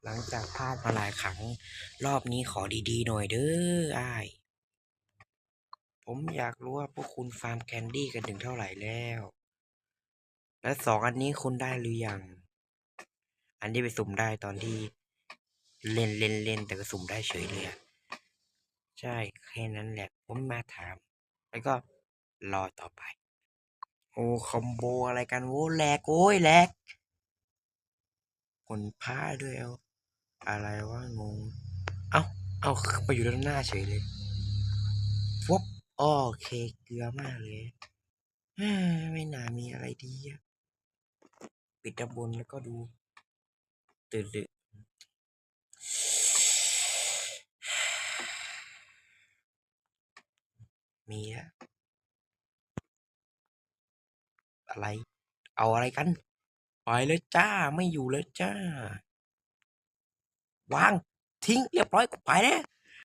หลังจากพลาดมาหลายครั้งรอบนี้ขอดีๆหน่อยเด้ออ้ายผมอยากรู้ว่าพวกคุณฟาร์มแคนดี้กันถึงเท่าไหร่แล้วและสองอันนี้คุณได้หรือยังอันที่ไปสุ่มได้ตอนที่เล่นแต่ก็สุ่มได้เฉยเลยอะใช่แค่นั้นแหละผมมาถามแล้วก็รอต่อไปโอ้คอมโบอะไรกันโว้แหลกโอ้ยแหลกคนพาด้วยเอาอะไรวะงงเอ้าเอาไปอยู่ด้านหน้าเฉยเลยฟบโอเคเกลือมากเลยไม่น่ามีอะไรดีอะปิดด้านบนแล้วก็ดูตื่นมีอะอะไรเอาอะไรกันไปเลยจ้าไม่อยู่แล้วจ้าวางทิ้งเรียบร้อยกูไปแล้ว